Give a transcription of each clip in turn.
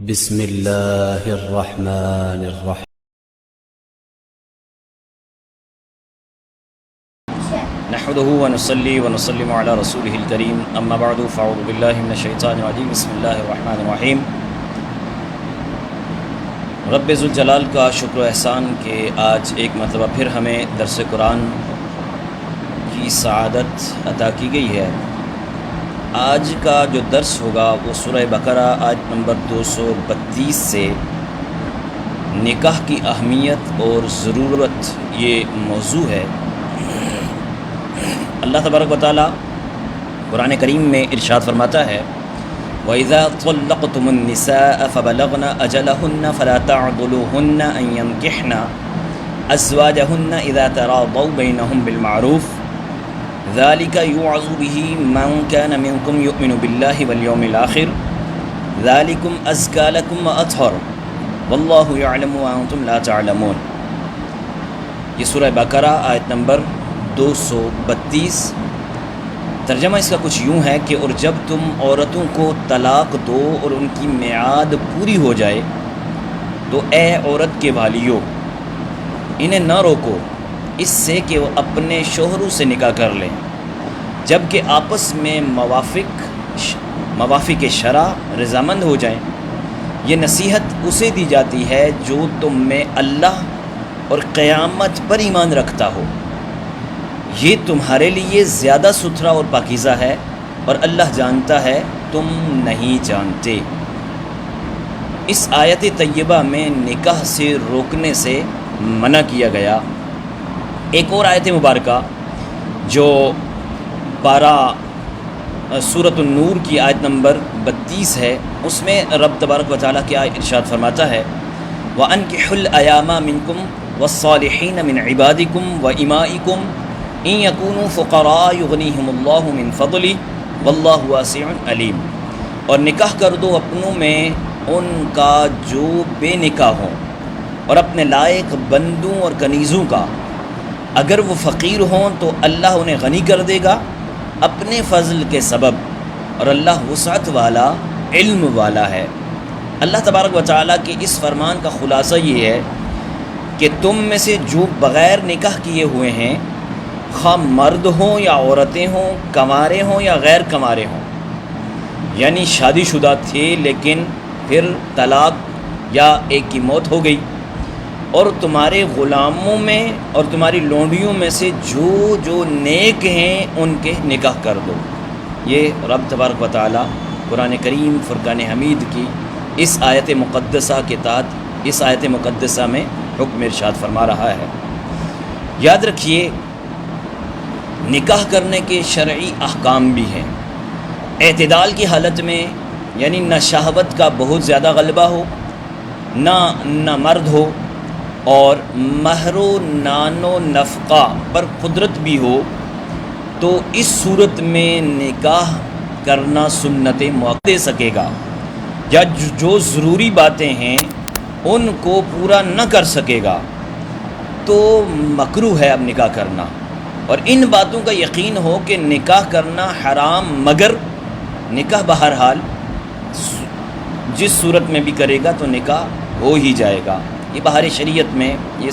بسم اللہ الرحمن الرحیم نحمده ونصلي ونسلم على رسوله الكريم اما بعد فاعوذ بالله من الشیطان الرجیم بسم اللہ الرحمن الرحیم۔ رب ذوالجلال کا شکر و احسان کہ آج ایک مرتبہ پھر ہمیں درس قرآن کی سعادت عطا کی گئی ہے۔ آج کا جو درس ہوگا وہ سورہ بقرہ آیت نمبر 232 سے نکاح کی اہمیت اور ضرورت یہ موضوع ہے۔ اللہ تبارک و تعالیٰ قرآن کریم میں ارشاد فرماتا ہے وَإِذَا طَلَّقْتُمُ النِّسَاءَ فَبَلَغْنَ أَجَلَهُنَّ فَلَا تَعْضُلُوهُنَّ أَن يَنكِحْنَ أَزْوَاجَهُنَّ إِذَا تَرَاضَوْا بَيْنَهُم بِالْمَعْرُوفِ ذَلِكَ يُوعَظُ بِهِ مَن كَانَ مِنكُمْ يُؤْمِنُ بِاللَّهِ وَالْيَوْمِ الْآخِرِ ذَلِكُمْ أَزْكَىٰ لَكُمْ وَأَطْهَرُ وَاللَّهُ يَعْلَمُ وَأَنتُمْ لَا تَعْلَمُونَ۔ یہ سورہ بقرہ آیت نمبر 232۔ ترجمہ اس کا کچھ یوں ہے کہ اور جب تم عورتوں کو طلاق دو اور ان کی میعاد پوری ہو جائے تو اے عورت کے والیو انہیں نہ روکو اس سے کہ وہ اپنے شوہروں سے نکاح کر لیں جب کہ آپس میں موافق شرع رضامند ہو جائیں۔ یہ نصیحت اسے دی جاتی ہے جو تم میں اللہ اور قیامت پر ایمان رکھتا ہو، یہ تمہارے لیے زیادہ ستھرا اور پاکیزہ ہے اور اللہ جانتا ہے تم نہیں جانتے۔ اس آیت طیبہ میں نکاح سے روکنے سے منع کیا گیا۔ ایک اور آیت مبارکہ جو پارہ سورۃ النور کی آیت نمبر 32 ہے، اس میں رب تبارک و تعالیٰ کیا ارشاد فرماتا ہے وَأَنكِحُوا الْأَيَامَ مِنكُمْ وَالصَّالِحِينَ مِنْ عِبَادِكُمْ وَإِمَائِكُمْ إِن يَكُونُوا فُقَرَاءَ يُغْنِيهِمُ اللَّهُ مِنْ فَضْلِهِ وَاللَّهُ وَاسِعٌ عَلِيمٌ، اور نکاح کر دو اپنوں میں ان کا جو بے نکاح ہوں اور اپنے لائق بندوں اور کنیزوں کا، اگر وہ فقیر ہوں تو اللہ انہیں غنی کر دے گا اپنے فضل کے سبب، اور اللہ وسعت والا علم والا ہے۔ اللہ تبارک و تعالیٰ کے اس فرمان کا خلاصہ یہ ہے کہ تم میں سے جو بغیر نکاح کیے ہوئے ہیں، خواہ مرد ہوں یا عورتیں ہوں، کنوارے ہوں یا غیر کنوارے ہوں، یعنی شادی شدہ تھے لیکن پھر طلاق یا ایک کی موت ہو گئی، اور تمہارے غلاموں میں اور تمہاری لونڈیوں میں سے جو نیک ہیں ان کے نکاح کر دو۔ یہ رب تبارک و تعالیٰ قرآن کریم فرقان حمید کی اس آیت مقدسہ کے تحت اس آیت مقدسہ میں حکم ارشاد فرما رہا ہے۔ یاد رکھیے نکاح کرنے کے شرعی احکام بھی ہیں۔ اعتدال کی حالت میں، یعنی نہ شہوت کا بہت زیادہ غلبہ ہو، نہ مرد ہو، اور مہر و نان و نفقہ پر قدرت بھی ہو، تو اس صورت میں نکاح کرنا سنت موقع دے سکے گا، یا جو ضروری باتیں ہیں ان کو پورا نہ کر سکے گا تو مکروہ ہے اب نکاح کرنا، اور ان باتوں کا یقین ہو کہ نکاح کرنا حرام، مگر نکاح بہرحال جس صورت میں بھی کرے گا تو نکاح ہو ہی جائے گا۔ یہ بہار شریعت میں یہ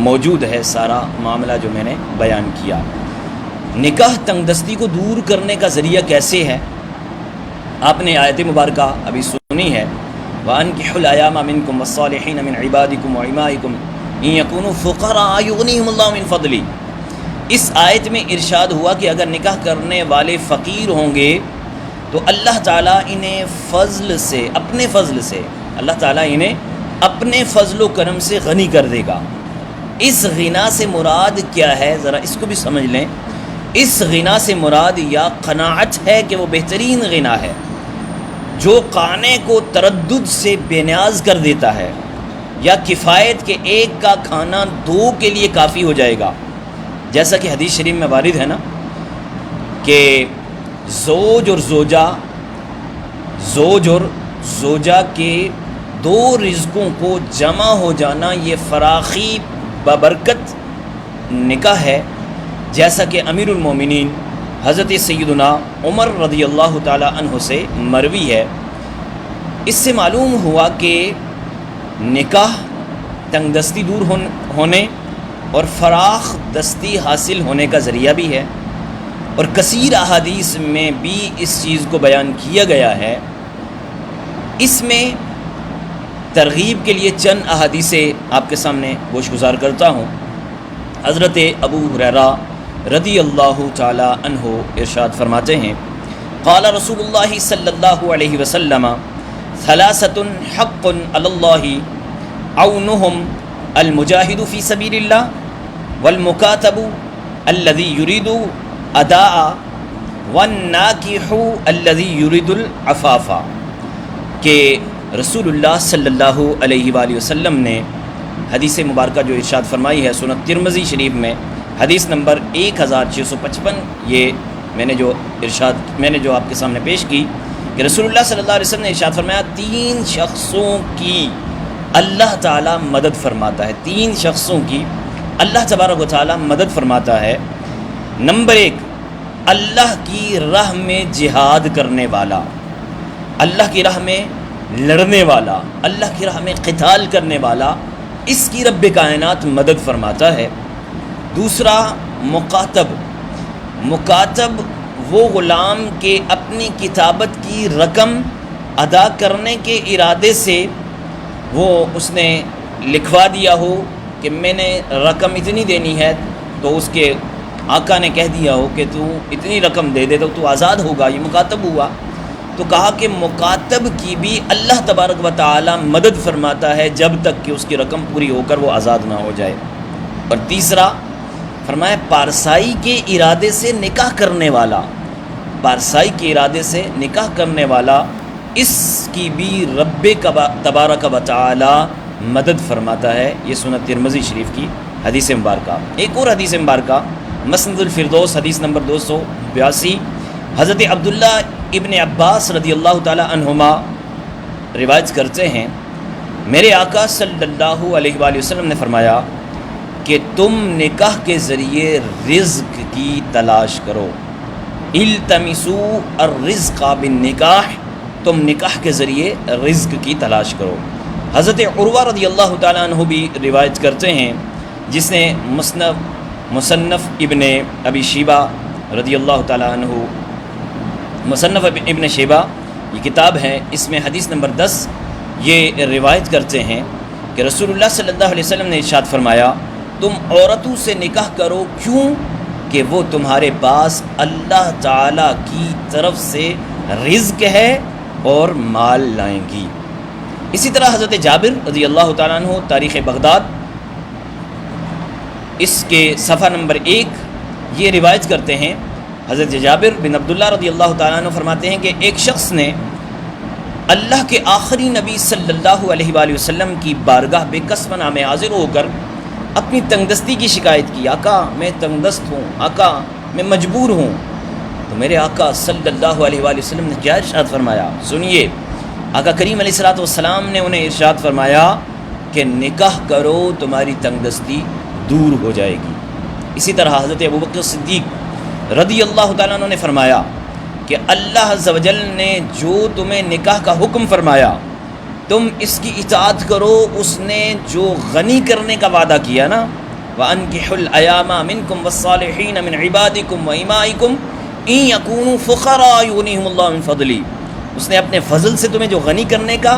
موجود ہے سارا معاملہ جو میں نے بیان کیا۔ نکاح تنگ دستی کو دور کرنے کا ذریعہ کیسے ہے؟ آپ نے آیت مبارکہ ابھی سنی ہے وَأَنكِحُوا الْأَيَامَ مِنكُمْ وَالصَّالِحِينَ مِنْ عِبَادِكُمْ وَإِمَائِكُمْ إِن يَكُونُوا فُقَرَاءَ يُغْنِيهِمُ اللَّهُ مِنْ فَضْلِهِ۔ اس آیت میں ارشاد ہوا کہ اگر نکاح کرنے والے فقیر ہوں گے تو اللہ تعالیٰ انہیں فضل سے، اپنے فضل سے، اللہ تعالیٰ انہیں اپنے فضل و کرم سے غنی کر دے گا۔ اس غنا سے مراد کیا ہے؟ ذرا اس کو بھی سمجھ لیں۔ اس غنا سے مراد یا قناعت ہے کہ وہ بہترین غنا ہے جو قانے کو تردد سے بے نیاز کر دیتا ہے، یا کفایت کے ایک کا کھانا دو کے لیے کافی ہو جائے گا، جیسا کہ حدیث شریف میں وارد ہے نا کہ زوج اور زوجہ کے دو رزقوں کو جمع ہو جانا یہ فراخی ببرکت نکاح ہے، جیسا کہ امیر المومنین حضرت سیدنا عمر رضی اللہ تعالی عنہ سے مروی ہے اس سے معلوم ہوا کہ نکاح تنگ دستی دور ہونے اور فراخ دستی حاصل ہونے کا ذریعہ بھی ہے، اور کثیر احادیث میں بھی اس چیز کو بیان کیا گیا ہے۔ اس میں ترغیب کے لیے چند احادیثیں آپ کے سامنے گوش گزار کرتا ہوں۔ حضرت ابو ہریرہ رضی اللہ تعالی عنہ ارشاد فرماتے ہیں، قال رسول اللہ صلی اللہ علیہ وسلم ثلاثۃ حق علی اللہ عونہم المجاہد فی سبیل اللہ والمکاتب الذی یرید اداء والناکح الذی یرید العفاف، کہ رسول اللہ صلی اللہ علیہ وآلہ وسلم نے حدیث مبارکہ جو ارشاد فرمائی ہے سنن ترمذی شریف میں حدیث نمبر 1655، یہ میں نے جو آپ کے سامنے پیش کی کہ رسول اللہ صلی اللہ علیہ وسلم نے ارشاد فرمایا 3 شخصوں کی اللہ تعالیٰ مدد فرماتا ہے، 3 شخصوں کی اللہ تبارک و تعالیٰ مدد فرماتا ہے۔ نمبر 1، اللہ کی راہ میں جہاد کرنے والا، اللہ کی راہ میں لڑنے والا، اللہ کی راہ میں قتال کرنے والا، اس کی رب کائنات مدد فرماتا ہے۔ دوسرا، مکاتب وہ غلام کے اپنی کتابت کی رقم ادا کرنے کے ارادے سے وہ اس نے لکھوا دیا ہو کہ میں نے رقم اتنی دینی ہے، تو اس کے آقا نے کہہ دیا ہو کہ تو اتنی رقم دے دے تو آزاد ہوگا، یہ مکاتب ہوا۔ تو کہا کہ مکاتب کی بھی اللہ تبارک و تعالی مدد فرماتا ہے جب تک کہ اس کی رقم پوری ہو کر وہ آزاد نہ ہو جائے۔ اور تیسرا فرمایا پارسائی کے ارادے سے نکاح کرنے والا، پارسائی کے ارادے سے نکاح کرنے والا، اس کی بھی رب تبارک و تعالی مدد فرماتا ہے۔ یہ سنن ترمذی شریف کی حدیث مبارکہ۔ ایک اور حدیث مبارکہ مسند الفردوس حدیث نمبر 282، حضرت عبداللہ ابن عباس رضی اللہ تعالی عنہما روایت کرتے ہیں، میرے آقا صلی اللہ علیہ وآلہ وسلم نے فرمایا کہ تم نکاح کے ذریعے رزق کی تلاش کرو، التمسوا الرزق بالنکاح، تم نکاح کے ذریعے رزق کی تلاش کرو۔ حضرت عروہ رضی اللہ تعالیٰ عنہ بھی روایت کرتے ہیں، جس نے مصنف ابن ابی شیبہ رضی اللہ تعالیٰ عنہ، مصنف ابن شیبہ یہ کتاب ہے، اس میں حدیث نمبر 10 یہ روایت کرتے ہیں کہ رسول اللہ صلی اللہ علیہ وسلم نے ارشاد فرمایا تم عورتوں سے نکاح کرو، کیوں کہ وہ تمہارے پاس اللہ تعالیٰ کی طرف سے رزق ہے اور مال لائیں گی۔ اسی طرح حضرت جابر رضی اللہ تعالیٰ عنہ تاریخ بغداد اس کے صفحہ نمبر 1 یہ روایت کرتے ہیں، حضرت جابر بن عبداللہ رضی اللہ تعالیٰ عنہ فرماتے ہیں کہ ایک شخص نے اللہ کے آخری نبی صلی اللہ علیہ وآلہ وسلم کی بارگاہ بے کسب نامے حاضر ہو کر اپنی تنگ دستی کی شکایت کی، آقا میں تنگ دست ہوں، آقا میں مجبور ہوں۔ تو میرے آقا صلی اللہ علیہ وآلہ وسلم نے کیا ارشاد فرمایا؟ سنیے، آقا کریم علیہ الصلوۃ والسلام نے انہیں ارشاد فرمایا کہ نکاح کرو، تمہاری تنگ دستی دور ہو جائے گی۔ اسی طرح حضرت ابوبکر صدیق رضی اللہ تعالیٰ عنہ نے فرمایا کہ اللہ عز و جل نے جو تمہیں نکاح کا حکم فرمایا تم اس کی اطاعت کرو، اس نے جو غنی کرنے کا وعدہ کیا نا، وَأَنكِحُوا الْأَيَامَ مِنكُمْ وَالصَّالِحِينَ مِنْ عِبَادِكُمْ وَإِمَائِكُمْ إِن يَكُونُوا فُقَرَاءَ يُغْنِيهِمُ اللَّهُ مِنْ فَضْلِهِ، اس نے اپنے فضل سے تمہیں جو غنی کرنے کا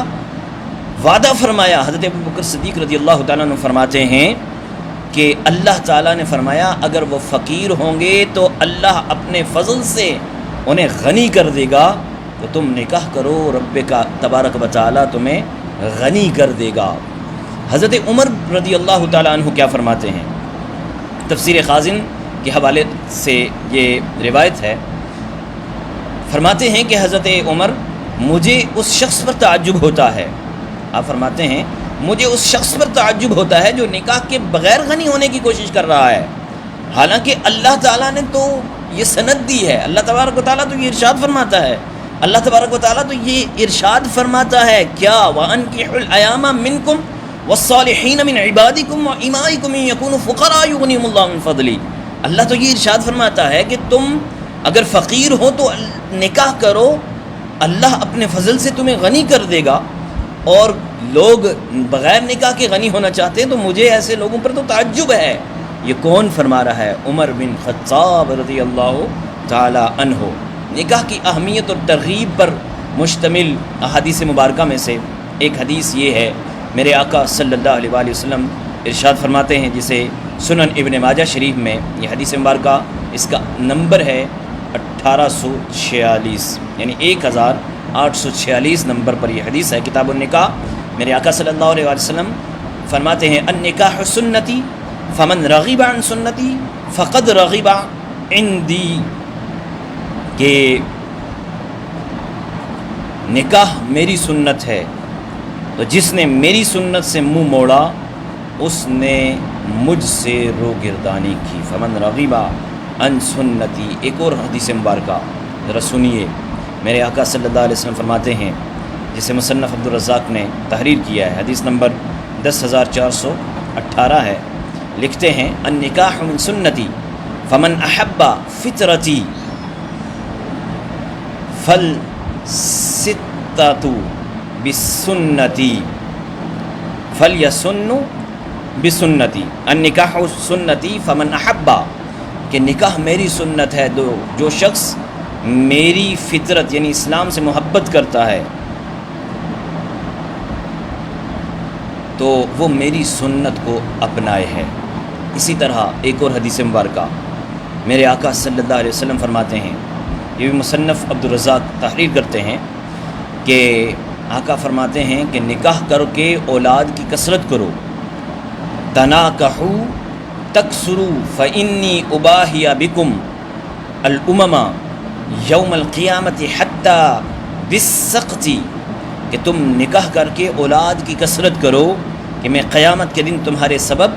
وعدہ فرمایا۔ حضرت ابوبکر صدیق رضی اللہ تعالیٰ عنہ فرماتے ہیں کہ اللہ تعالیٰ نے فرمایا اگر وہ فقیر ہوں گے تو اللہ اپنے فضل سے انہیں غنی کر دے گا، تو تم نکاح کرو، رب کا تبارک و تعالیٰ تمہیں غنی کر دے گا۔ حضرت عمر رضی اللہ تعالیٰ عنہ کیا فرماتے ہیں؟ تفسیر خازن کے حوالے سے یہ روایت ہے، فرماتے ہیں کہ حضرت عمر مجھے اس شخص پر تعجب ہوتا ہے، آپ فرماتے ہیں مجھے اس شخص پر تعجب ہوتا ہے جو نکاح کے بغیر غنی ہونے کی کوشش کر رہا ہے، حالانکہ اللہ تعالیٰ نے تو یہ سند دی ہے، اللہ تبارک و تعالیٰ تو یہ ارشاد فرماتا ہے، اللہ تبارک و تعالیٰ تو یہ ارشاد فرماتا ہے کیا وَأَنكِحُوا الْأَيَامَ مِنكُمْ وَالصَّالِحِينَ مِنْ عِبَادِكُمْ وَإِمَائِكُمْ إِن يَكُونُوا فُقَرَاءَ يُغْنِيهِمُ اللَّهُ مِنْ فَضْلِهِ، اللہ تو یہ ارشاد فرماتا ہے کہ تم اگر فقیر ہو تو نکاح کرو اللہ اپنے فضل سے تمہیں غنی کر دے گا اور لوگ بغیر نکاح کے غنی ہونا چاہتے ہیں، تو مجھے ایسے لوگوں پر تو تعجب ہے۔ یہ کون فرما رہا ہے؟ عمر بن خطاب رضی اللہ تعالی عنہ۔ نکاح کی اہمیت اور ترغیب پر مشتمل احادیث مبارکہ میں سے ایک حدیث یہ ہے، میرے آقا صلی اللہ علیہ وآلہ وسلم ارشاد فرماتے ہیں، جسے سنن ابن ماجہ شریف میں یہ حدیث مبارکہ، اس کا نمبر ہے 1846، یعنی 1846 نمبر پر یہ حدیث ہے، کتاب النکاح۔ میرے آقا صلی اللہ علیہ وآلہ وسلم فرماتے ہیں، النکاح سنتی فمن رغب عن سنتی فقد رغب عندی، کہ نکاح میری سنت ہے، تو جس نے میری سنت سے منہ موڑا اس نے مجھ سے روگردانی کی۔ فمن رغب عن سنتی، ایک اور حدیث مبارکہ ذرا سنیے، میرے آقا صلی اللہ علیہ وسلم فرماتے ہیں، جسے مصنف عبدالرزاق نے تحریر کیا ہے، حدیث نمبر 10418 ہے، لکھتے ہیں، النکاح من سنتی فمن احب فطرتی فالستۃ بسنتی فلیسن بسنتی۔ النکاح سنتی فمن احبا، کہ نکاح میری سنت ہے، جو شخص میری فطرت یعنی اسلام سے محبت کرتا ہے تو وہ میری سنت کو اپنائے ہے۔ اسی طرح ایک اور حدیث مبارکہ میرے آقا صلی اللہ علیہ وسلم فرماتے ہیں، یہ بھی مصنف عبدالرزاق تحریر کرتے ہیں، کہ آقا فرماتے ہیں کہ نکاح کر کے اولاد کی کثرت کرو، تناکحوا تکثروا فانی اباہی بکم الامم یوم القیامت حتی بالسقط، کہ تم نکاح کر کے اولاد کی کثرت کرو کہ میں قیامت کے دن تمہارے سبب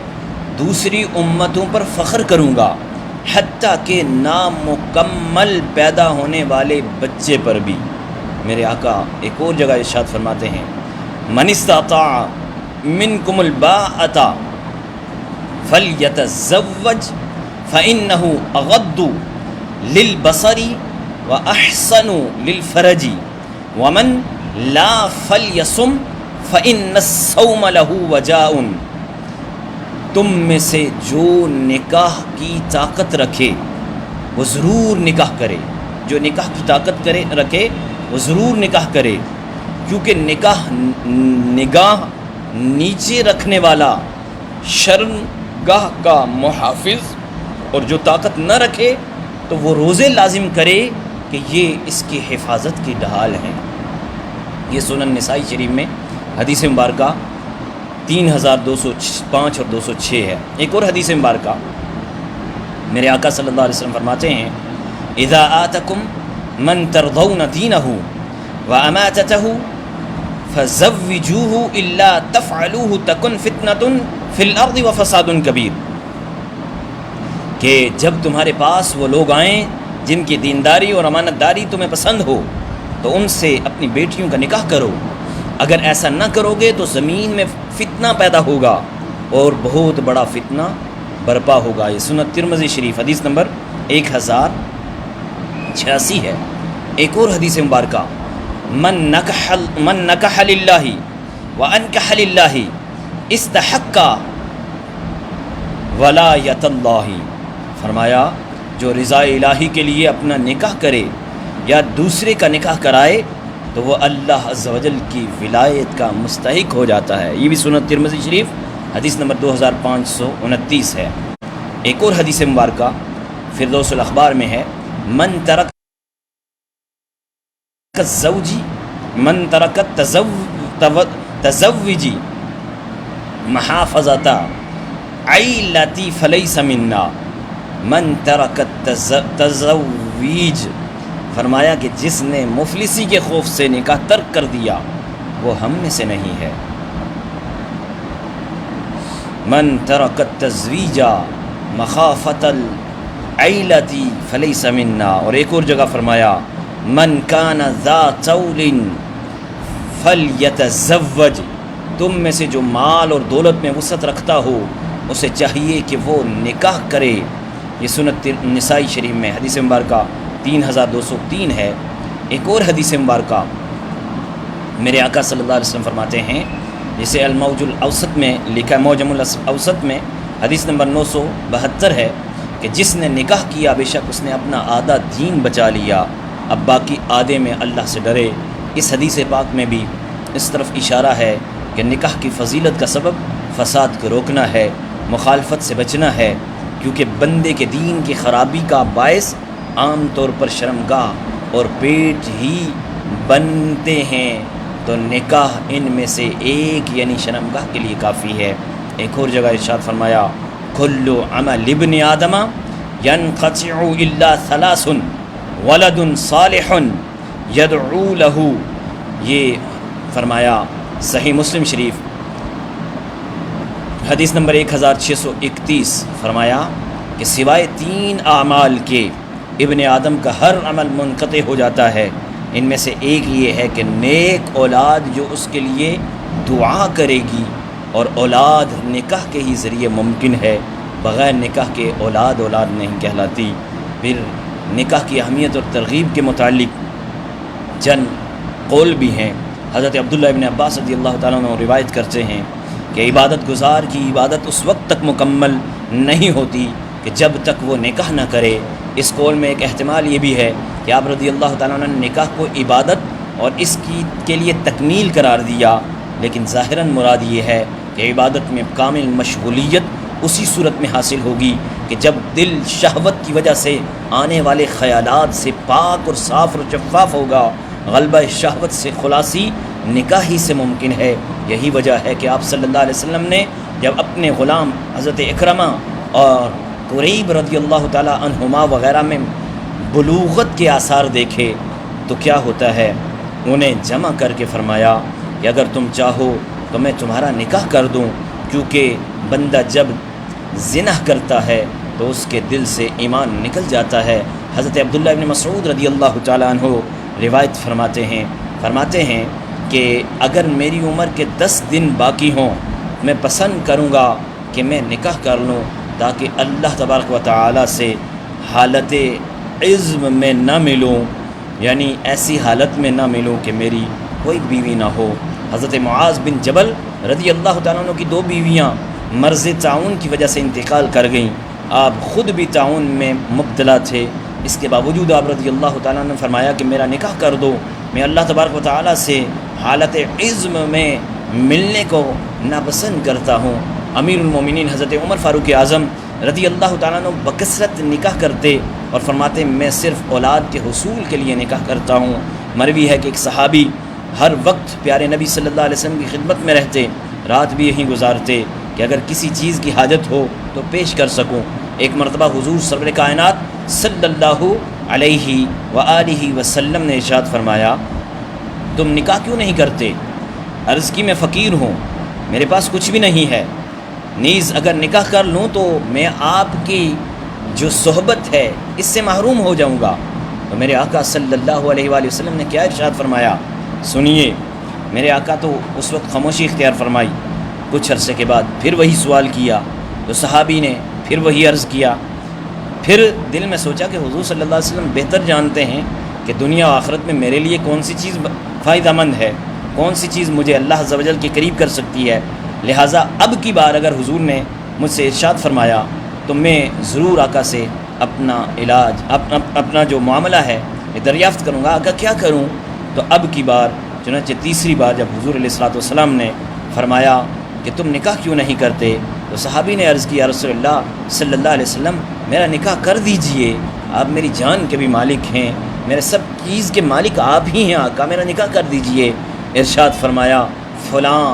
دوسری امتوں پر فخر کروں گا، حتیٰ کہ نامکمل پیدا ہونے والے بچے پر بھی۔ میرے آقا ایک اور جگہ ارشاد فرماتے ہیں، من استطاع منکم الباءۃ فلیتزوج فإنہ اغض للبصر واحسن للفرج ومن لا فلیصم فإن الصوم لہ وجاء۔ تم میں سے جو نکاح کی طاقت رکھے وہ ضرور نکاح کرے، جو نکاح کی طاقت رکھے وہ ضرور نکاح کرے، کیونکہ نگاہ نیچے رکھنے والا شرمگاہ کا محافظ، اور جو طاقت نہ رکھے تو وہ روزے لازم کرے کہ یہ اس کی حفاظت کی ڈھال ہیں۔ یہ سنن نسائی شریف میں حدیث مبارکہ 3205 اور 206 ہے۔ ایک اور حدیث مبارکہ میرے آقا صلی اللہ علیہ وسلم فرماتے ہیں، اذا آتکم من ترضون دینہ واماتتہ فزوجوہ الا تفعلوہ تکن فتنۃ فی الارض وفساد کبیر، کہ جب تمہارے پاس وہ لوگ آئیں جن کی دینداری اور امانت داری تمہیں پسند ہو تو ان سے اپنی بیٹیوں کا نکاح کرو، اگر ایسا نہ کرو گے تو زمین میں فتنہ پیدا ہوگا اور بہت بڑا فتنہ برپا ہوگا۔ یہ سنن ترمذی شریف حدیث نمبر 1086 ہے۔ ایک اور حدیث مبارکہ، من نکح للہ وانکح للہ استحق ولایت اللہ، فرمایا جو رضا الہی کے لیے اپنا نکاح کرے یا دوسرے کا نکاح کرائے تو وہ اللہ عز و جل کی ولایت کا مستحق ہو جاتا ہے۔ یہ بھی سنن ترمذی شریف حدیث نمبر 2529 ہے۔ ایک اور حدیث مبارکہ فردوس الاخبار میں ہے، من ترک تزوجی محافظت عیلتی فلیس منا، من ترک تزویج، فرمایا کہ جس نے مفلسی کے خوف سے نکاح ترک کر دیا وہ ہم میں سے نہیں ہے۔ من ترک التزویج مخافۃ العیلۃ فلیس منا، اور ایک اور جگہ فرمایا، من کان ذا طول فلیتزوج، تم میں سے جو مال اور دولت میں وسعت رکھتا ہو اسے چاہیے کہ وہ نکاح کرے۔ یہ سنن نسائی شریف میں حدیث مبارکہ 3203 ہے۔ ایک اور حدیث مبارکہ میرے آقا صلی اللہ علیہ وسلم فرماتے ہیں، جسے الموج الاوسط میں لکھا ہے، موجم الاوسط میں حدیث نمبر 972 ہے کہ جس نے نکاح کیا بے شک اس نے اپنا آدھا دین بچا لیا، اب باقی آدھے میں اللہ سے ڈرے۔ اس حدیث پاک میں بھی اس طرف اشارہ ہے کہ نکاح کی فضیلت کا سبب فساد کو روکنا ہے، مخالفت سے بچنا ہے، کیونکہ بندے کے دین کی خرابی کا باعث عام طور پر شرمگاہ اور پیٹ ہی بنتے ہیں، تو نکاح ان میں سے ایک یعنی شرمگاہ کے لیے کافی ہے۔ ایک اور جگہ ارشاد فرمایا، کل عمل ابن آدم ینقطع الا ثلاث ولد صالح یدعو له، یہ فرمایا صحیح مسلم شریف حدیث نمبر 1631، فرمایا کہ سوائے 3 اعمال کے ابن آدم کا ہر عمل منقطع ہو جاتا ہے، ان میں سے ایک یہ ہے کہ نیک اولاد جو اس کے لیے دعا کرے گی، اور اولاد نکاح کے ہی ذریعے ممکن ہے، بغیر نکاح کے اولاد نہیں کہلاتی۔ پھر نکاح کی اہمیت اور ترغیب کے متعلق چند قول بھی ہیں۔ حضرت عبداللہ ابن عباس رضی اللہ تعالیٰ عنہ روایت کرتے ہیں کہ عبادت گزار کی عبادت اس وقت تک مکمل نہیں ہوتی کہ جب تک وہ نکاح نہ کرے۔ اس قول میں ایک احتمال یہ بھی ہے کہ آپ رضی اللہ تعالیٰ عنہ نے نکاح کو عبادت اور اس کے لیے تکمیل قرار دیا، لیکن ظاہراً مراد یہ ہے کہ عبادت میں کامل مشغولیت اسی صورت میں حاصل ہوگی کہ جب دل شہوت کی وجہ سے آنے والے خیالات سے پاک اور صاف اور شفاف ہوگا۔ غلبہ شہوت سے خلاصی نکاح ہی سے ممکن ہے۔ یہی وجہ ہے کہ آپ صلی اللہ علیہ وسلم نے جب اپنے غلام حضرت اکرمہ اور قریب رضی اللہ تعالی عنہما وغیرہ میں بلوغت کے آثار دیکھے تو کیا ہوتا ہے، انہیں جمع کر کے فرمایا کہ اگر تم چاہو تو میں تمہارا نکاح کر دوں، کیونکہ بندہ جب زنا کرتا ہے تو اس کے دل سے ایمان نکل جاتا ہے۔ حضرت عبداللہ ابن مسعود رضی اللہ تعالیٰ عنہ روایت فرماتے ہیں کہ اگر میری عمر کے 10 دن باقی ہوں میں پسند کروں گا کہ میں نکاح کر لوں، تاکہ اللہ تبارک و تعالیٰ سے حالت عزم میں نہ ملوں، یعنی ایسی حالت میں نہ ملوں کہ میری کوئی بیوی نہ ہو۔ حضرت معاذ بن جبل رضی اللہ تعالیٰ عنہ کی 2 بیویاں مرض طاعون کی وجہ سے انتقال کر گئیں۔ آپ خود بھی طاعون میں مبتلا تھے، اس کے باوجود آپ رضی اللہ تعالیٰ نے فرمایا کہ میرا نکاح کر دو، میں اللہ تبارک و تعالیٰ سے حالت عزم میں ملنے کو ناپسند کرتا ہوں۔ امیر المومنین حضرت عمر فاروق اعظم رضی اللہ تعالیٰ عنہ بکثرت نکاح کرتے اور فرماتے میں صرف اولاد کے حصول کے لیے نکاح کرتا ہوں۔ مروی ہے کہ ایک صحابی ہر وقت پیارے نبی صلی اللہ علیہ وسلم کی خدمت میں رہتے، رات بھی یہیں گزارتے کہ اگر کسی چیز کی حاجت ہو تو پیش کر سکوں۔ ایک مرتبہ حضور سرور کائنات صلی اللہ علیہ وآلہ وسلم نے ارشاد فرمایا، تم نکاح کیوں نہیں کرتے؟ عرض کی میں فقیر ہوں، میرے پاس کچھ بھی نہیں ہے، نیز اگر نکاح کر لوں تو میں آپ کی جو صحبت ہے اس سے محروم ہو جاؤں گا۔ تو میرے آقا صلی اللہ علیہ وآلہ وسلم نے کیا ارشاد فرمایا؟ سنیے، میرے آقا تو اس وقت خاموشی اختیار فرمائی، کچھ عرصے کے بعد پھر وہی سوال کیا تو صحابی نے پھر وہی عرض کیا۔ پھر دل میں سوچا کہ حضور صلی اللہ علیہ وسلم بہتر جانتے ہیں کہ دنیا و آخرت میں میرے لیے کون سی چیز فائدہ مند ہے، کون سی چیز مجھے اللہ عز و جل کے قریب کر سکتی ہے، لہٰذا اب کی بار اگر حضور نے مجھ سے ارشاد فرمایا تو میں ضرور آقا سے اپنا علاج اپنا جو معاملہ ہے یہ دریافت کروں گا، آقا کیا کروں؟ تو اب کی بار چنانچہ تیسری بار جب حضور علیہ الصلوۃ والسلام نے فرمایا کہ تم نکاح کیوں نہیں کرتے، تو صحابی نے عرض کیا رسول اللہ صلی اللہ علیہ وسلم میرا نکاح کر دیجئے، آپ میری جان کے بھی مالک ہیں، میرے سب چیز کے مالک آپ ہی ہیں آقا، میرا نکاح کر دیجئے۔ ارشاد فرمایا فلاں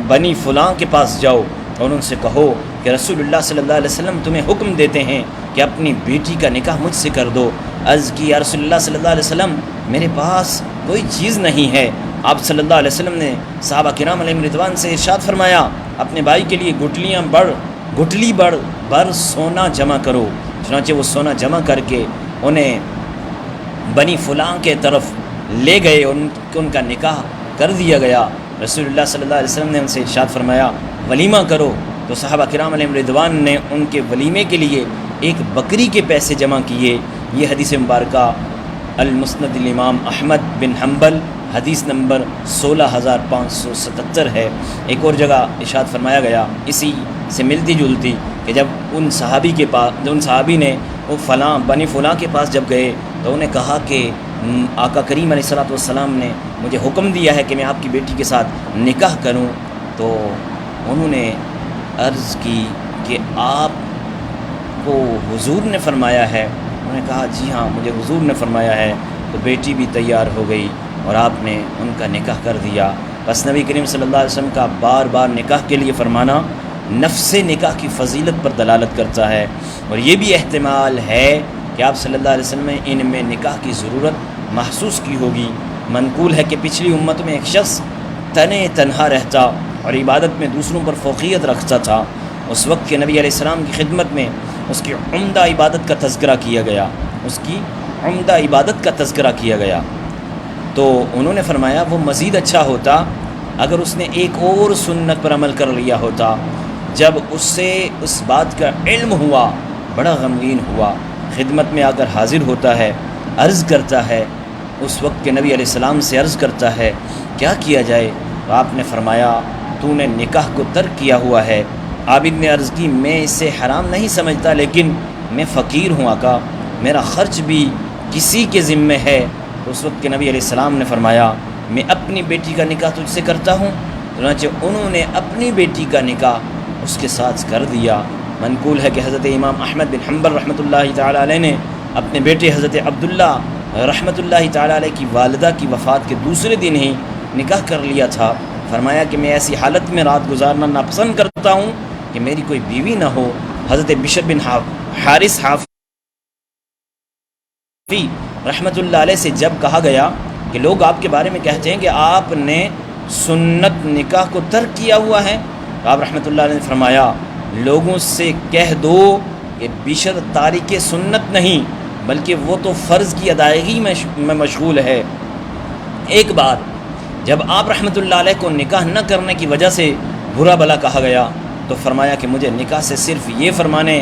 بنی فلاں کے پاس جاؤ اور ان سے کہو کہ رسول اللہ صلی اللہ علیہ وسلم تمہیں حکم دیتے ہیں کہ اپنی بیٹی کا نکاح مجھ سے کر دو۔ عرض کی یا رسول اللہ صلی اللہ علیہ وسلم میرے پاس کوئی چیز نہیں ہے۔ آپ صلی اللہ علیہ وسلم نے صحابہ کرام علیہم رضوان سے ارشاد فرمایا اپنے بھائی کے لیے گٹلی بڑھ سونا جمع کرو۔ چنانچہ وہ سونا جمع کر کے انہیں بنی فلاں کے طرف لے گئے، ان کا نکاح کر دیا گیا۔ رسول اللہ صلی اللہ علیہ وسلم نے ان سے ارشاد فرمایا ولیمہ کرو، تو صحابہ کرام علیہم رضوان نے ان کے ولیمے کے لیے ایک بکری کے پیسے جمع کیے۔ یہ حدیث مبارکہ المسند الامام احمد بن حنبل حدیث نمبر 16577 ہے۔ ایک اور جگہ ارشاد فرمایا گیا اسی سے ملتی جلتی کہ جب ان صحابی نے وہ فلاں بنی فلاں کے پاس جب گئے تو انہیں کہا کہ آقا کریم علیہ الصلوۃ والسلام نے مجھے حکم دیا ہے کہ میں آپ کی بیٹی کے ساتھ نکاح کروں، تو انہوں نے عرض کی کہ آپ کو حضور نے فرمایا ہے؟ انہوں نے کہا جی ہاں مجھے حضور نے فرمایا ہے۔ تو بیٹی بھی تیار ہو گئی اور آپ نے ان کا نکاح کر دیا۔ بس نبی کریم صلی اللہ علیہ وسلم کا بار بار نکاح کے لیے فرمانا نفس نکاح کی فضیلت پر دلالت کرتا ہے، اور یہ بھی احتمال ہے کہ آپ صلی اللہ علیہ وسلم نے ان میں نکاح کی ضرورت محسوس کی ہوگی۔ منقول ہے کہ پچھلی امت میں ایک شخص تنہا رہتا اور عبادت میں دوسروں پر فوقیت رکھتا تھا۔ اس وقت کے نبی علیہ السلام کی خدمت میں اس کی عمدہ عبادت کا تذکرہ کیا گیا، تو انہوں نے فرمایا وہ مزید اچھا ہوتا اگر اس نے ایک اور سنت پر عمل کر لیا ہوتا۔ جب اس سے اس بات کا علم ہوا بڑا غمگین ہوا، خدمت میں آ کر حاضر ہوتا ہے، عرض کرتا ہے، اس وقت کے نبی علیہ السلام سے عرض کرتا ہے کیا کیا جائے؟ تو آپ نے فرمایا تو نے نکاح کو ترک کیا ہوا ہے۔ عابد نے عرض کی میں اسے حرام نہیں سمجھتا، لیکن میں فقیر ہوں آقا، میرا خرچ بھی کسی کے ذمے ہے۔ تو اس وقت کے نبی علیہ السلام نے فرمایا میں اپنی بیٹی کا نکاح تجھ سے کرتا ہوں۔ چنانچہ انہوں نے اپنی بیٹی کا نکاح اس کے ساتھ کر دیا۔ منقول ہے کہ حضرت امام احمد بن حنبل رحمۃ اللہ تعالیٰ علیہ نے اپنے بیٹے حضرت عبداللہ رحمۃ اللہ تعالیٰ علیہ کی والدہ کی وفات کے دوسرے دن ہی نکاح کر لیا تھا۔ فرمایا کہ میں ایسی حالت میں رات گزارنا ناپسند کرتا ہوں کہ میری کوئی بیوی نہ ہو۔ حضرت بشر بن حارث حافظ رحمۃ اللہ علیہ سے جب کہا گیا کہ لوگ آپ کے بارے میں کہتے ہیں کہ آپ نے سنت نکاح کو ترک کیا ہوا ہے، تو آپ رحمۃ اللہ علیہ نے فرمایا لوگوں سے کہہ دو کہ بشر تارک سنت نہیں بلکہ وہ تو فرض کی ادائیگی میں مشغول ہے۔ ایک بار جب آپ رحمۃ اللہ علیہ کو نکاح نہ کرنے کی وجہ سے برا بلا کہا گیا تو فرمایا کہ مجھے نکاح سے صرف یہ فرمانے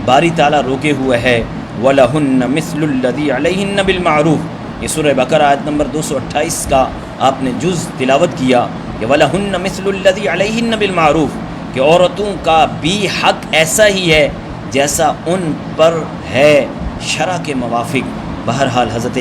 باری تعالیٰ روکے ہوئے ہے وَلَهُنَّ مِثْلُ الَّذِي عَلَيْهِنَّ بِالْمَعْرُوفِ۔ یہ سورہ بقرہ آیت نمبر 228 کا آپ نے جز تلاوت کیا کہ وَلَهُنَّ مِثْلُ الَّذِي عَلَيْهِنَّ بِالْمَعْرُوفِ، کہ عورتوں کا بھی حق ایسا ہی ہے جیسا ان پر ہے شرع کے موافق۔ بہرحال حضرت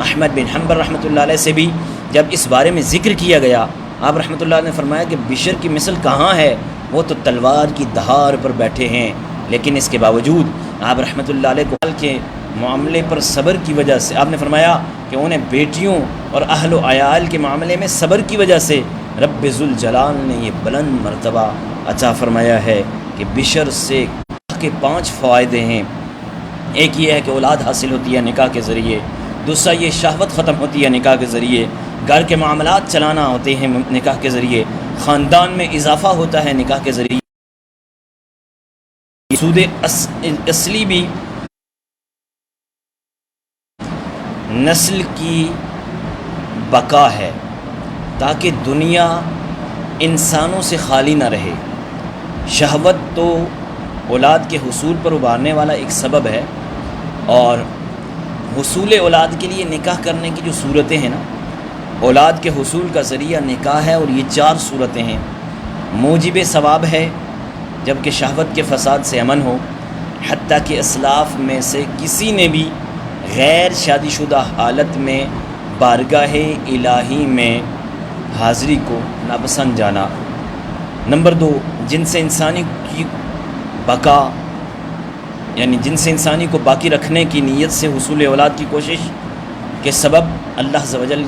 احمد بن حنبل رحمۃ اللہ علیہ سے بھی جب اس بارے میں ذکر کیا گیا، آپ رحمۃ اللہ علیہ نے فرمایا کہ بشر کی مثل کہاں ہے، وہ تو تلوار کی دھار پر بیٹھے ہیں۔ لیکن اس کے باوجود آپ رحمۃ اللہ علیہ کو کے معاملے پر صبر کی وجہ سے آپ نے فرمایا کہ انہیں بیٹیوں اور اہل و عیال کے معاملے میں صبر کی وجہ سے رب ذوالجلال نے یہ بلند مرتبہ عطا فرمایا ہے کہ بشر سے کے 5 فوائد ہیں۔ ایک یہ ہے کہ اولاد حاصل ہوتی ہے نکاح کے ذریعے، دوسرا یہ شہوت ختم ہوتی ہے نکاح کے ذریعے، گھر کے معاملات چلانا ہوتے ہیں نکاح کے ذریعے، خاندان میں اضافہ ہوتا ہے نکاح کے ذریعے، سود اصلی بھی نسل کی بقا ہے تاکہ دنیا انسانوں سے خالی نہ رہے۔ شہوت تو اولاد کے حصول پر ابھارنے والا ایک سبب ہے، اور حصول اولاد کے لیے نکاح کرنے کی جو صورتیں ہیں نا، اولاد کے حصول کا ذریعہ نکاح ہے، اور یہ 4 صورتیں ہیں۔ موجب ثواب ہے جبکہ شہوت کے فساد سے امن ہو، حتیٰ کہ اسلاف میں سے کسی نے بھی غیر شادی شدہ حالت میں بارگاہ الہی میں حاضری کو ناپسند جانا۔ نمبر 2، جن سے انسانی کی بقا، یعنی جن سے انسانی کو باقی رکھنے کی نیت سے حصول اولاد کی کوشش کے سبب اللہ عز و جل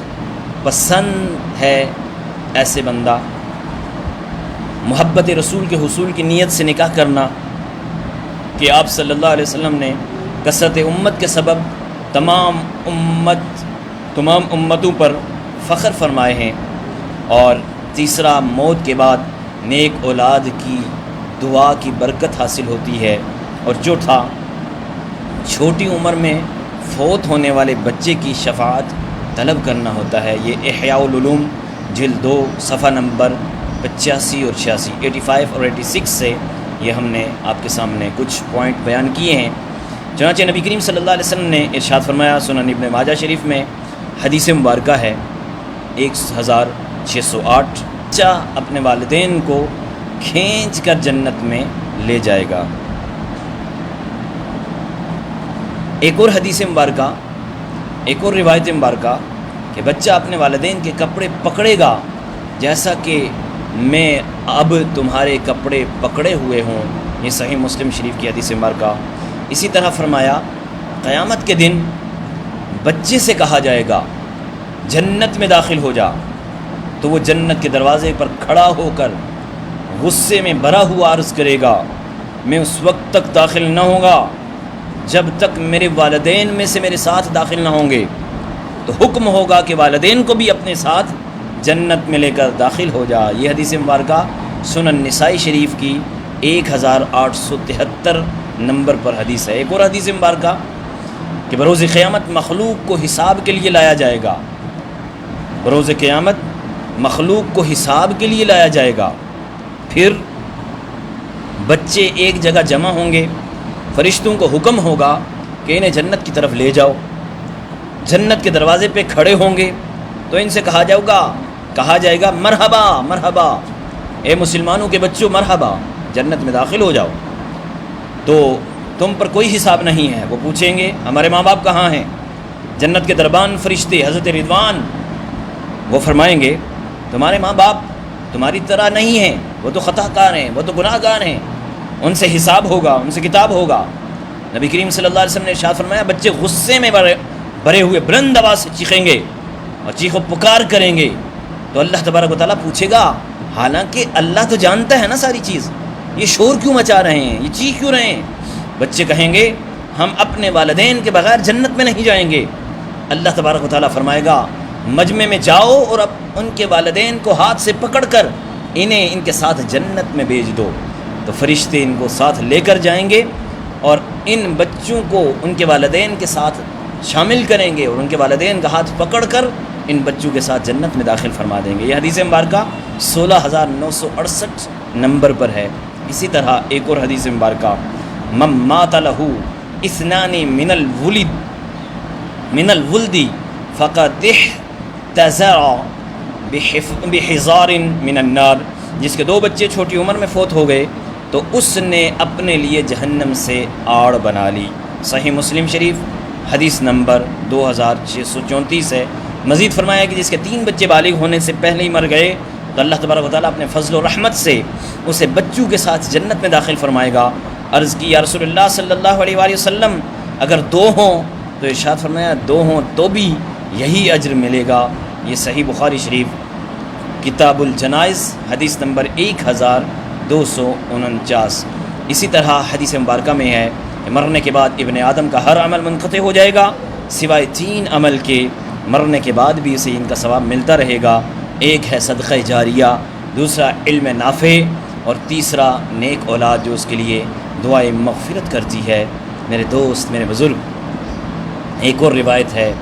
پسند ہے ایسے بندہ۔ محبت رسول کے حصول کی نیت سے نکاح کرنا کہ آپ صلی اللہ علیہ وسلم نے کثرت امت کے سبب تمام امتوں پر فخر فرمائے ہیں۔ اور تیسرا، موت کے بعد نیک اولاد کی دعا کی برکت حاصل ہوتی ہے۔ اور چوتھا، چھوٹی عمر میں فوت ہونے والے بچے کی شفاعت طلب کرنا ہوتا ہے۔ یہ احیاء العلوم جلد 2 صفحہ نمبر 85 اور 86 85 اور 86 سے یہ ہم نے آپ کے سامنے کچھ پوائنٹ بیان کیے ہیں۔ چنانچہ نبی کریم صلی اللہ علیہ وسلم نے ارشاد فرمایا، سنن ابن ماجہ شریف میں حدیث مبارکہ ہے 1608، بچہ اپنے والدین کو کھینچ کر جنت میں لے جائے گا۔ ایک اور حدیث مبارکہ، ایک اور روایت مبارکہ کہ بچہ اپنے والدین کے کپڑے پکڑے گا جیسا کہ میں اب تمہارے کپڑے پکڑے ہوئے ہوں، یہ صحیح مسلم شریف کی حدیث مبارکہ۔ اسی طرح فرمایا قیامت کے دن بچے سے کہا جائے گا جنت میں داخل ہو جا، تو وہ جنت کے دروازے پر کھڑا ہو کر غصے میں بھرا ہوا عرض کرے گا، میں اس وقت تک داخل نہ ہوں گا جب تک میرے والدین میں سے میرے ساتھ داخل نہ ہوں گے۔ تو حکم ہوگا کہ والدین کو بھی اپنے ساتھ جنت میں لے کر داخل ہو جا۔ یہ حدیث مبارکہ سنن نسائی شریف کی 1873 نمبر پر حدیث ہے۔ ایک اور حدیث مبارکہ کہ بروز قیامت مخلوق کو حساب کے لیے لایا جائے گا، بروز قیامت مخلوق کو حساب کے لیے لایا جائے گا، پھر بچے ایک جگہ جمع ہوں گے، فرشتوں کو حکم ہوگا کہ انہیں جنت کی طرف لے جاؤ، جنت کے دروازے پہ کھڑے ہوں گے تو ان سے کہا جائے گا مرحبا مرحبا، اے مسلمانوں کے بچوں مرحبا، جنت میں داخل ہو جاؤ۔ تو تم پر کوئی حساب نہیں ہے۔ وہ پوچھیں گے ہمارے ماں باپ کہاں ہیں؟ جنت کے دربان فرشتے حضرت رضوان وہ فرمائیں گے تمہارے ماں باپ تمہاری طرح نہیں ہیں، وہ تو خطا کار ہیں، وہ تو گناہ گار ہیں، ان سے حساب ہوگا، ان سے کتاب ہوگا۔ نبی کریم صلی اللہ علیہ وسلم نے ارشاد فرمایا بچے غصے میں بھرے ہوئے بلند آواز سے چیخیں گے اور چیخ و پکار کریں گے، تو اللہ تبارک و تعالیٰ پوچھے گا حالانکہ اللہ تو جانتا ہے نا ساری چیز، یہ شور کیوں مچا رہے ہیں، یہ چیخ کیوں رہے ہیں؟ بچے کہیں گے ہم اپنے والدین کے بغیر جنت میں نہیں جائیں گے۔ اللہ تبارک و تعالیٰ فرمائے گا مجمع میں جاؤ اور اب ان کے والدین کو ہاتھ سے پکڑ کر انہیں ان کے ساتھ جنت میں بھیج دو۔ تو فرشتے ان کو ساتھ لے کر جائیں گے اور ان بچوں کو ان کے والدین کے ساتھ شامل کریں گے اور ان کے والدین کا ہاتھ پکڑ کر ان بچوں کے ساتھ جنت میں داخل فرما دیں گے۔ یہ حدیث مبارکہ 16968 نمبر پر ہے۔ اسی طرح ایک اور حدیث مبارکہ من مات له اثنان من الولد فقد احتزر بحزار من النار، جس کے 2 بچے چھوٹی عمر میں فوت ہو گئے تو اس نے اپنے لیے جہنم سے آڑ بنا لی۔ صحیح مسلم شریف حدیث نمبر 2634 ہے۔ مزید فرمایا کہ جس کے 3 بچے بالغ ہونے سے پہلے ہی مر گئے تو اللہ تبارک و تعالیٰ اپنے فضل و رحمت سے اسے بچوں کے ساتھ جنت میں داخل فرمائے گا۔ عرض کی یا رسول اللہ صلی اللہ علیہ وآلہ وسلم اگر 2 ہوں تو ارشاد فرمایا 2 ہوں تو بھی یہی اجر ملے گا۔ یہ صحیح بخاری شریف کتاب الجنائز حدیث نمبر 1249۔ اسی طرح حدیث مبارکہ میں ہے کہ مرنے کے بعد ابن آدم کا ہر عمل منقطع ہو جائے گا سوائے 3 عمل کے، مرنے کے بعد بھی اسے ان کا ثواب ملتا رہے گا۔ ایک ہے صدقہ جاریہ، دوسرا علم نافع، اور تیسرا نیک اولاد جو اس کے لیے دعائے مغفرت کرتی ہے۔ میرے دوست، میرے بزرگ، ایک اور روایت ہے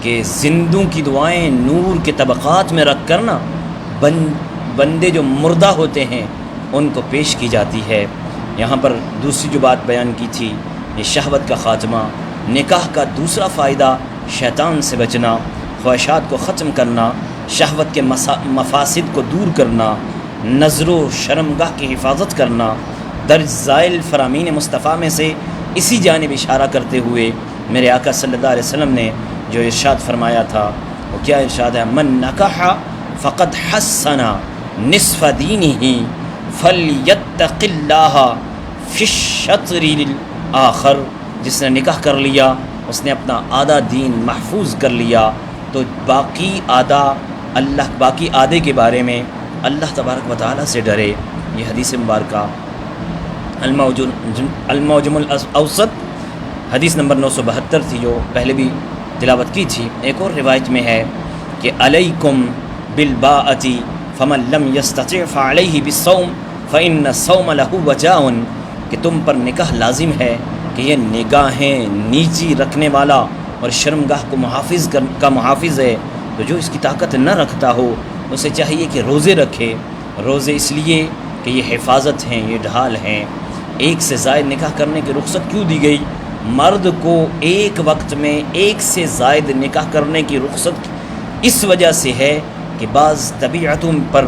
کہ زندوں کی دعائیں نور کے طبقات میں رکھ کر نا بندے جو مردہ ہوتے ہیں ان کو پیش کی جاتی ہے۔ یہاں پر دوسری جو بات بیان کی تھی یہ شہوت کا خاتمہ، نکاح کا دوسرا فائدہ شیطان سے بچنا، خواہشات کو ختم کرنا، شہوت کے مفاسد کو دور کرنا، نظر و شرمگاہ کی حفاظت کرنا، درج ذائل فرامین مصطفیٰ میں سے اسی جانب اشارہ کرتے ہوئے میرے آقا صلی اللہ علیہ وسلم نے جو ارشاد فرمایا تھا وہ کیا ارشاد ہے؟ من نکح فقد حسن نصف دینہ فلیتق اللہ فی الشطر الآخر، جس نے نکاح کر لیا اس نے اپنا آدھا دین محفوظ کر لیا، تو باقی آدھے کے بارے میں اللہ تبارک و تعالیٰ سے ڈرے۔ یہ حدیث مبارکہ المعجم الاوسط حدیث نمبر 972 تھی جو پہلے بھی تلاوت کی تھی۔ ایک اور روایت میں ہے کہ علیکم بالباءۃ فمن لم یستطع فعلیہ بالصوم فإن الصوم له وجاء، کہ تم پر نکاح لازم ہے کہ یہ نگاہیں نیچی رکھنے والا اور شرمگاہ کو محافظ ہے، تو جو اس کی طاقت نہ رکھتا ہو اسے چاہیے کہ روزے رکھے۔ روزے اس لیے کہ یہ حفاظت ہیں، یہ ڈھال ہیں۔ ایک سے زائد نکاح کرنے کی رخصت کیوں دی گئی؟ مرد کو ایک وقت میں ایک سے زائد نکاح کرنے کی رخصت اس وجہ سے ہے کہ بعض طبیعتوں پر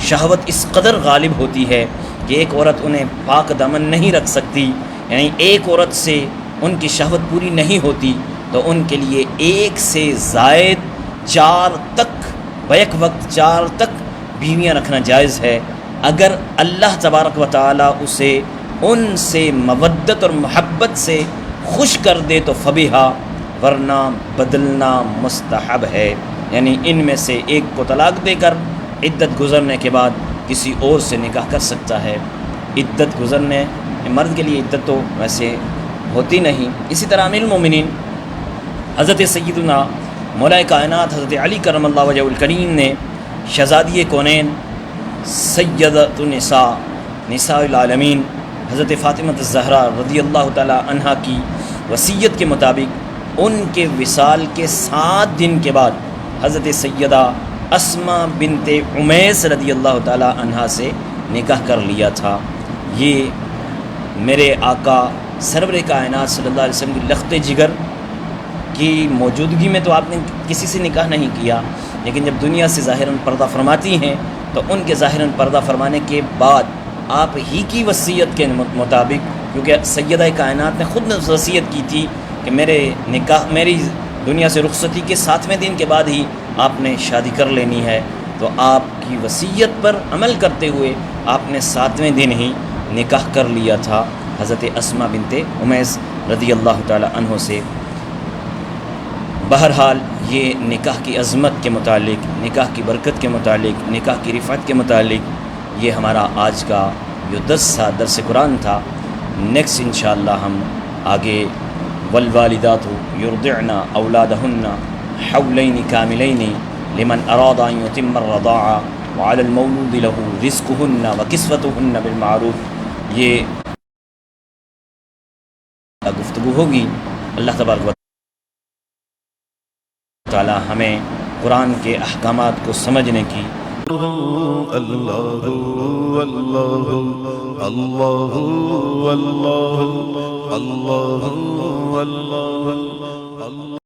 شہوت اس قدر غالب ہوتی ہے کہ ایک عورت انہیں پاک دامن نہیں رکھ سکتی، یعنی ایک عورت سے ان کی شہوت پوری نہیں ہوتی، تو ان کے لیے ایک سے زائد 4 تک بیک وقت 4 تک بیویاں رکھنا جائز ہے، اگر اللہ تبارک و تعالی اسے ان سے مودت اور محبت سے خوش کر دے تو فبیہا، ورنہ بدلنا مستحب ہے، یعنی ان میں سے ایک کو طلاق دے کر عدت گزرنے کے بعد کسی اور سے نکاح کر سکتا ہے۔ عدت گزرنے مرد کے لیے عدت تو ویسے ہوتی نہیں۔ اسی طرح امیر المومنین حضرت سیدنا مولا کائنات حضرت علی کرم اللہ وجہ الکریم نے شہزادی کونین سیدۃ النساء نساء العالمین حضرت فاطمہ الزہرا رضی اللہ تعالی عنہا کی وصیت کے مطابق ان کے وصال کے 7 دن کے بعد حضرت سیدہ اسماء بنت عمیس رضی اللہ تعالی عنہا سے نکاح کر لیا تھا۔ یہ میرے آقا سرور کائنات صلی اللہ علیہ وسلم کی لخت جگر کی موجودگی میں تو آپ نے کسی سے نکاح نہیں کیا، لیکن جب دنیا سے ظاہراً پردہ فرماتی ہیں تو ان کے ظاہراً پردہ فرمانے کے بعد آپ ہی کی وصیت کے مطابق، کیونکہ سیدہ کائنات نے خود وصیت کی تھی کہ میری دنیا سے رخصتی کے 7ویں دن کے بعد ہی آپ نے شادی کر لینی ہے، تو آپ کی وصیت پر عمل کرتے ہوئے آپ نے 7ویں دن ہی نکاح کر لیا تھا حضرت اسماء بنت عمیس رضی اللہ تعالی عنہ سے۔ بہرحال یہ نکاح کی عظمت کے متعلق، نکاح کی برکت کے متعلق، نکاح کی رفعت کے متعلق یہ ہمارا آج کا جو درس قرآن تھا۔ نیکسٹ انشاءاللہ ہم آگے والوالدات یرضعن اولادہن حولین کاملین لمن اراد ان یتم الرضاعہ وعلی المولود له رزقہن وکسوتہن بالمعروف، یہ گفتگو ہوگی۔ اللہ تبارک و تعالی ہمیں قرآن کے احکامات کو سمجھنے کی اللہ اللہ اللہ اللہ اللہ اللہ